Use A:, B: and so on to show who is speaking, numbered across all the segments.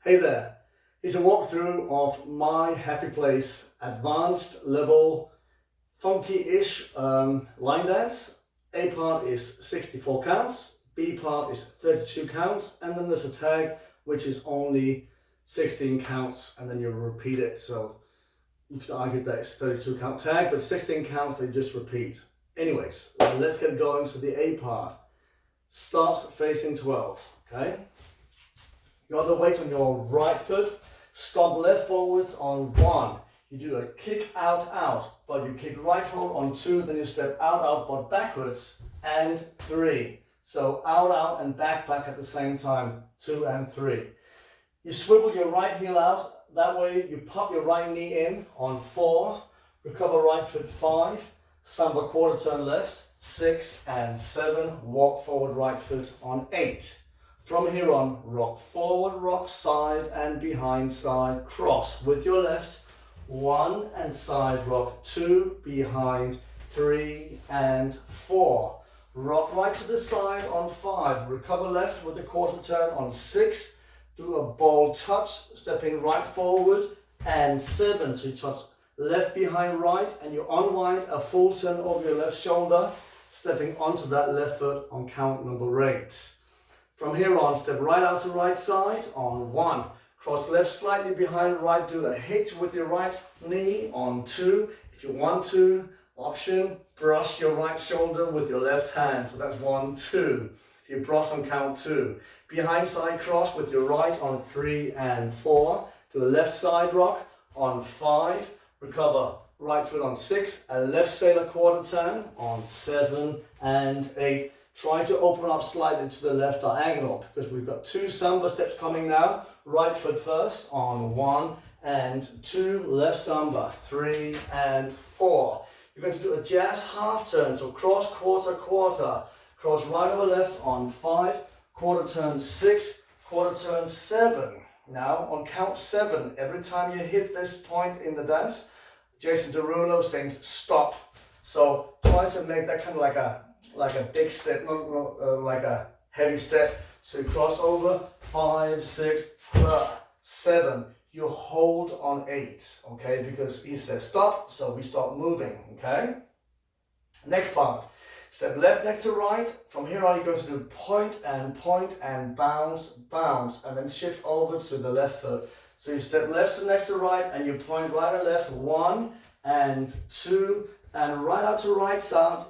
A: Hey there, here's a walkthrough of my happy place advanced level funky-ish line dance. A part is 64 counts, B part is 32 counts, and then there's a tag which is only 16 counts, and then you repeat it. So you could argue that it's 32 count tag, but 16 counts they just repeat. Anyways, let's get going. So the A part starts facing 12, okay? You got the weight on your right foot, stomp left forwards on 1. You do a kick out, out, but you kick right forward on 2, then you step out, out, but backwards, and 3. So out, out, and back, back at the same time, 2 and 3. You swivel your right heel out, that way you pop your right knee in on 4, recover right foot 5, samba quarter turn left, 6 and 7, walk forward right foot on 8. From here on, rock forward, rock side and behind side, cross with your left, 1 and side rock, 2, behind, 3 and 4. Rock right to the side on 5, recover left with a quarter turn on 6, do a ball touch, stepping right forward, and 7, so you touch left behind right, and you unwind a full turn over your left shoulder, stepping onto that left foot on count number 8. From here on, step right out to right side on 1. Cross left slightly behind right, do a hitch with your right knee on 2. If you want to, option, brush your right shoulder with your left hand. So that's 1, 2. If you brush on count 2. Behind side cross with your right on 3 and 4. Do a left side rock on 5. Recover right foot on 6. A left sailor quarter turn on 7 and 8. Try to open up slightly to the left diagonal because we've got 2 samba steps coming now. Right foot first on 1 and 2, left samba, 3 and 4. You're going to do a jazz half turn, so cross, quarter, quarter. Cross right over left on 5, quarter turn 6, quarter turn 7. Now on count 7, every time you hit this point in the dance, Jason Derulo sings stop. So try to make that kind of like a big step, not like a heavy step. So you cross over, 5, 6, 7. You hold on 8, okay? Because he says stop, so we stop moving, okay? Next part, step left next to right. From here on, you're going to do point and bounce, bounce, and then shift over to the left foot. So you step left to next to right, and you point right and left, 1 and 2, and right out to right side,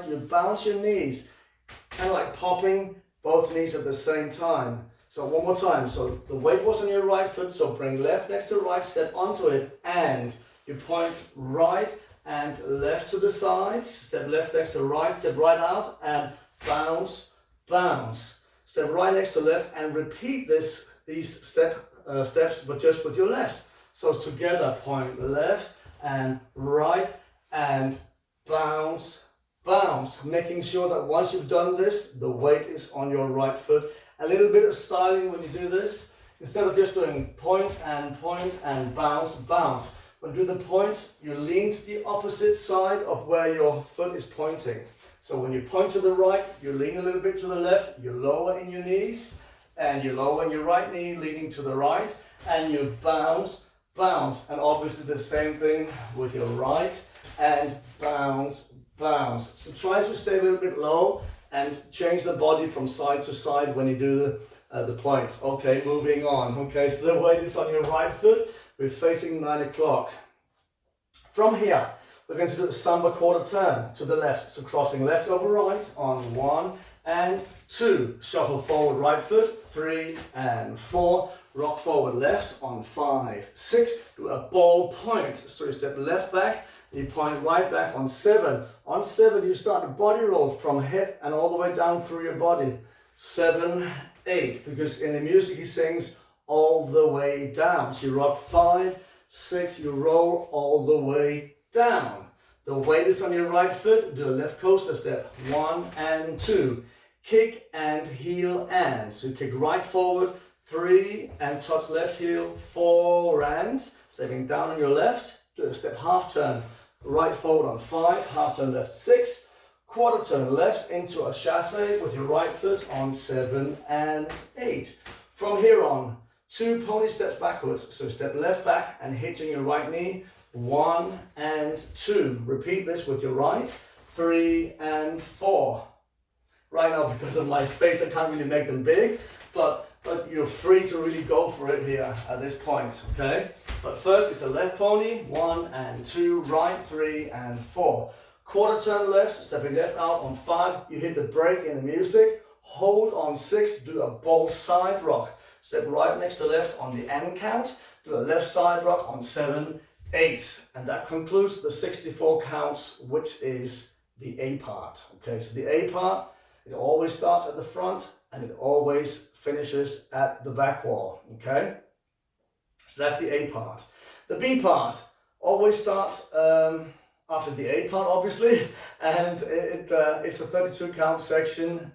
A: you bounce your knees, kind of like popping both knees at the same time. So one more time. So the weight was on your right foot, so bring left next to right, step onto it, and you point right and left to the sides, step left next to right, step right out, and bounce, bounce. Step right next to left, and repeat these steps, but just with your left. So together, point left and right, and bounce, bounce, making sure that once you've done this, the weight is on your right foot. A little bit of styling when you do this. Instead of just doing point and bounce, bounce. When you do the points, you lean to the opposite side of where your foot is pointing. So when you point to the right, you lean a little bit to the left, you lower in your knees, and you lower in your right knee, leaning to the right, and you bounce, bounce. And obviously the same thing with your right, and bounce, bounce. So try to stay a little bit low and change the body from side to side when you do the points. Okay, moving on. Okay, so the weight is on your right foot. We're facing 9 o'clock. From here, we're going to do a samba quarter turn to the left. So crossing left over right on 1 and 2. Shuffle forward right foot, 3 and 4. Rock forward left on 5, 6. Do a ball point. So you step left back. You point right back on 7. On 7, you start a body roll from head and all the way down through your body. 7, 8, because in the music he sings all the way down. So you rock 5, 6, you roll all the way down. The weight is on your right foot. Do a left coaster step, 1 and 2. Kick and heel and. So you kick right forward, 3 and touch left heel, 4 and. Stepping down on your left, do a step half turn. Right forward on 5, half turn left 6, quarter turn left into a chassé with your right foot on 7 and 8. From here on, 2 pony steps backwards. So step left back and hitting your right knee. 1 and 2. Repeat this with your right. 3 and 4. Right now, because of my space, I can't really make them big, but you're free to really go for it here at this point, okay? But first, it's a left pony. 1 and 2, right, 3 and 4. Quarter turn left, stepping left out on 5. You hit the brake in the music. Hold on 6, do a bold side rock. Step right next to left on the end count. Do a left side rock on 7, 8. And that concludes the 64 counts, which is the A part. Okay, so the A part, it always starts at the front and it always finishes at the back wall. Okay, so that's the A part. The B part always starts after the A part, obviously, and it's a 32 count section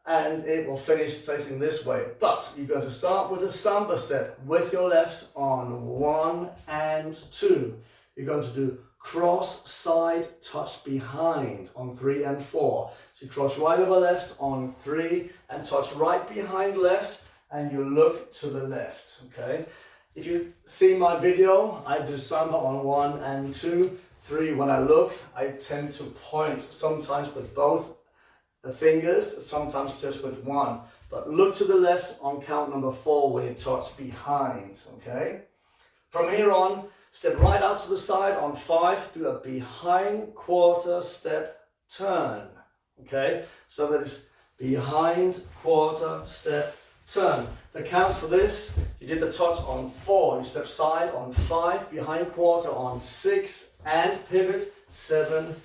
A: and it will finish facing this way. But you're going to start with a samba step with your left on 1 and 2. You're going to do cross, side, touch behind on 3 and 4. So you cross right over left on 3 and touch right behind left and you look to the left, okay? If you see my video, I do samba on 1 and 2. 3, when I look, I tend to point sometimes with both the fingers, sometimes just with 1. But look to the left on count number 4 when you touch behind, okay? From here on, step right out to the side on 5, do a behind quarter step turn, okay? So that is behind quarter step turn. The counts for this, you did the touch on 4, you step side on 5, behind quarter on 6, and pivot 7,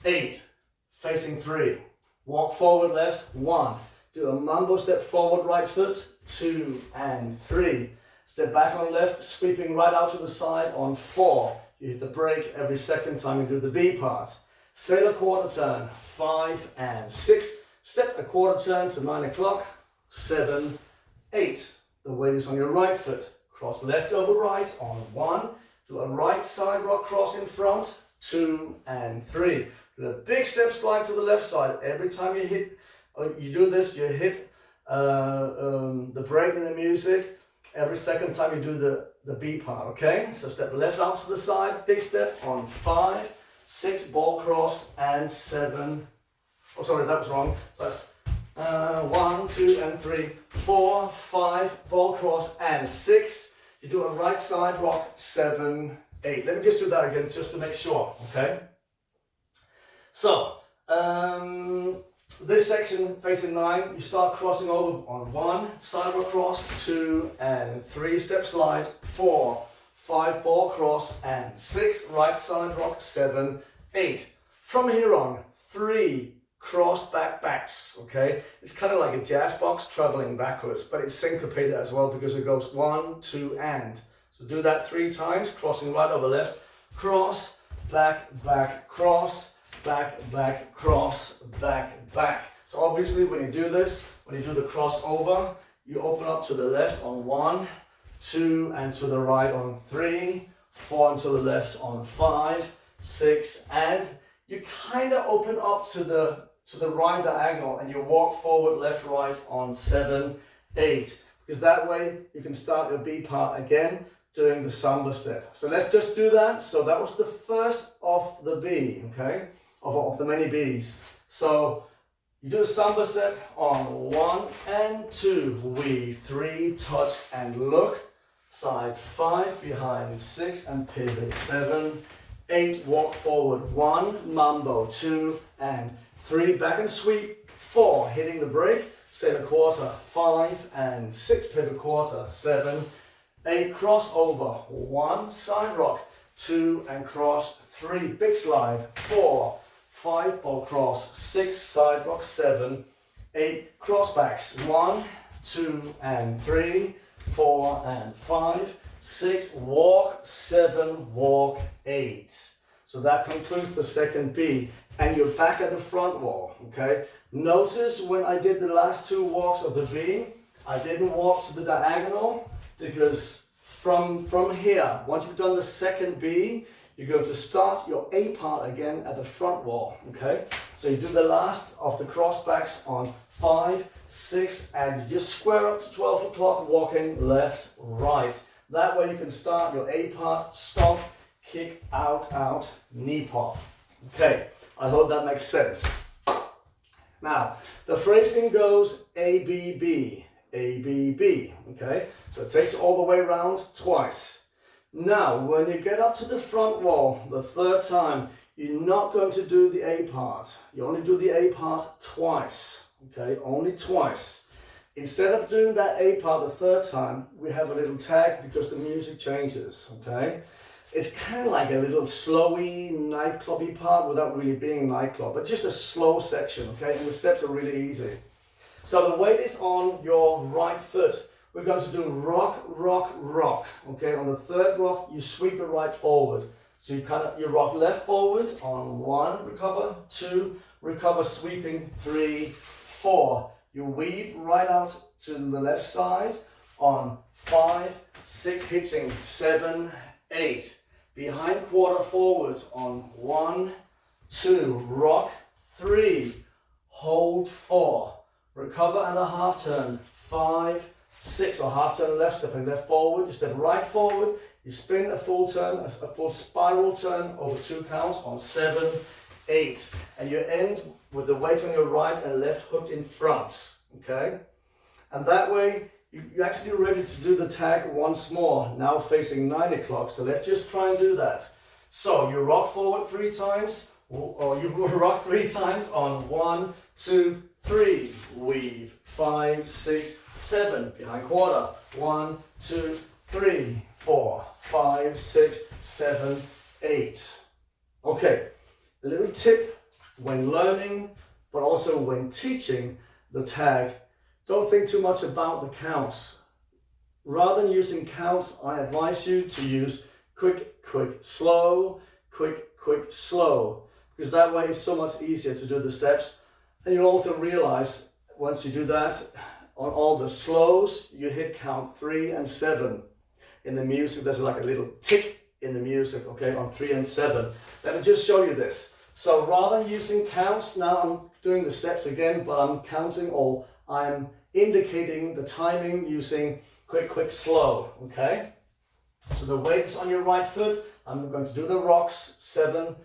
A: 8, facing 3. Walk forward left, 1. Do a mambo step forward right foot, 2 and 3. Step back on left, sweeping right out to the side on 4. You hit the brake every second time you do the B part. Sailor quarter turn, 5 and 6. Step a quarter turn to 9 o'clock, 7, 8. The weight is on your right foot. Cross left over right on 1. Do a right side rock cross in front, 2 and 3. Do a big step slide to the left side. Every time you hit, you do this, you hit the brake in the music. Every second time you do the B part, okay? So step left out to the side, big step on 5, 6, ball cross, and 7. Oh, sorry, that was wrong. So that's 1, 2, and 3, 4, 5, ball cross, and 6. You do a right side rock, 7, 8. Let me just do that again, just to make sure, okay? So, this section facing 9, you start crossing over on 1, side rock cross, 2 and 3, step slide, 4, 5, ball cross, and 6, right side rock, 7, 8. From here on, 3 cross back backs, okay? It's kind of like a jazz box traveling backwards, but it's syncopated as well because it goes 1, 2, and. So do that 3 times, crossing right over left, cross, back, back, cross, back, back, cross, back, back. So obviously when you do this, when you do the crossover, you open up to the left on 1, 2, and to the right on 3, 4 and to the left on 5, 6, and you kind of open up to the right diagonal and you walk forward left, right on 7, 8. Because that way you can start your B part again doing the samba step. So let's just do that. So that was the first of the B, okay? Of the many Bs. So you do a samba step on 1 and 2, weave, 3, touch and look, side 5, behind 6 and pivot 7, 8, walk forward 1, mambo 2 and 3, back and sweep, 4, hitting the brake, sailor quarter, 5 and 6, pivot quarter, 7, 8, cross over, 1, side rock, 2 and cross, 3, big slide, 4, 5, ball cross, 6, side rock, 7, 8, cross backs, 1, 2 and 3, 4 and 5, 6, walk, 7, walk, 8. So that concludes the second B, and you're back at the front wall, okay? Notice when I did the last 2 walks of the B, I didn't walk to the diagonal, because from here, once you've done the second B, you're going to start your A part again at the front wall, okay? So you do the last of the cross backs on 5, 6, and you just square up to 12 o'clock, walking left, right. That way you can start your A part, stomp, kick, out, out, knee pop. Okay, I hope that makes sense. Now, the phrasing goes A, B, B, A, B, B, okay? So it takes it all the way around twice. Now, when you get up to the front wall the third time, you're not going to do the A part. You only do the A part twice, okay? Only twice. Instead of doing that A part the third time, we have a little tag because the music changes, okay? It's kind of like a little slowy, nightclubby part without really being nightclub, but just a slow section, okay? And the steps are really easy. So the weight is on your right foot. We're going to do rock, rock, rock, okay? On the third rock, you sweep it right forward. So you rock left forward on 1, recover, 2, recover, sweeping, 3, 4. You weave right out to the left side on 5, 6, hitching, 7, 8. Behind quarter forward on 1, 2, rock, 3, hold 4, recover and a half turn, 5, 6, or half turn left, stepping left forward, you step right forward, you spin a full turn, a full spiral turn over 2 counts on 7, 8, and you end with the weight on your right and left hooked in front, okay? And that way, you're actually ready to do the tag once more, now facing 9 o'clock. So let's just try and do that. So you rock forward 3 times, or you rock 3 times on 1, 2, 3, weave, 5, 6, 7, behind quarter, 1, 2, 3, 4, 5, 6, 7, 8. Okay, a little tip when learning, but also when teaching the tag, don't think too much about the counts. Rather than using counts, I advise you to use quick, quick, slow, quick, quick, slow, because that way it's so much easier to do the steps. And you'll also realize once you do that, on all the slows, you hit count 3 and 7. In the music, there's like a little tick in the music, okay, on 3 and 7. Let me just show you this. So rather than using counts, now I'm doing the steps again, but I'm counting, or I'm indicating the timing using quick, quick, slow, okay? So the weight is on your right foot. I'm going to do the rocks, 7,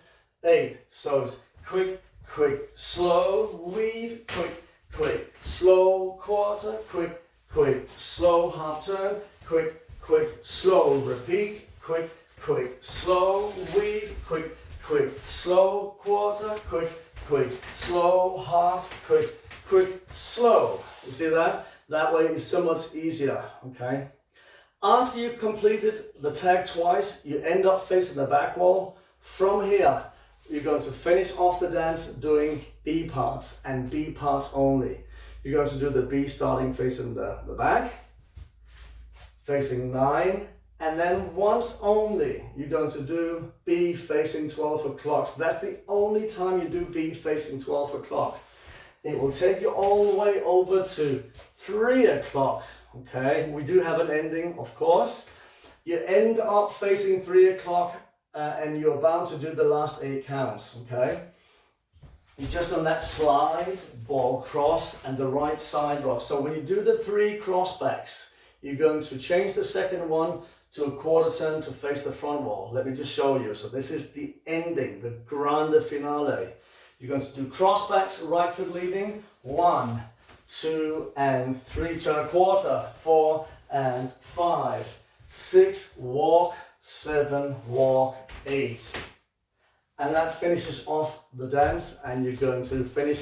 A: 8. So it's quick, quick, slow, weave, quick, quick, slow, quarter, quick, quick, slow, half turn, quick, quick, slow, repeat, quick, quick, slow, weave, quick, quick, slow, quarter, quick, quick, slow, half, quick, quick, slow. You see that? That way is so much easier, okay? After you've completed the tag twice, you end up facing the back wall. From here, you're going to finish off the dance doing B parts and B parts only. You're going to do the B starting facing the back, facing 9, and then once only you're going to do B facing 12 o'clock. So that's the only time you do B facing 12 o'clock. It will take you all the way over to 3 o'clock, okay? We do have an ending, of course. You end up facing 3 o'clock and you're bound to do the last 8 counts, okay? You're just on that slide, ball cross, and the right side rock. So when you do the 3 crossbacks, you're going to change the second one to a quarter turn to face the front wall. Let me just show you. So this is the ending, the grande finale. You're going to do crossbacks, right foot leading, 1, 2, and 3, turn a quarter, 4 and 5, 6, walk, 7, walk, 8. And that finishes off the dance, and you're going to finish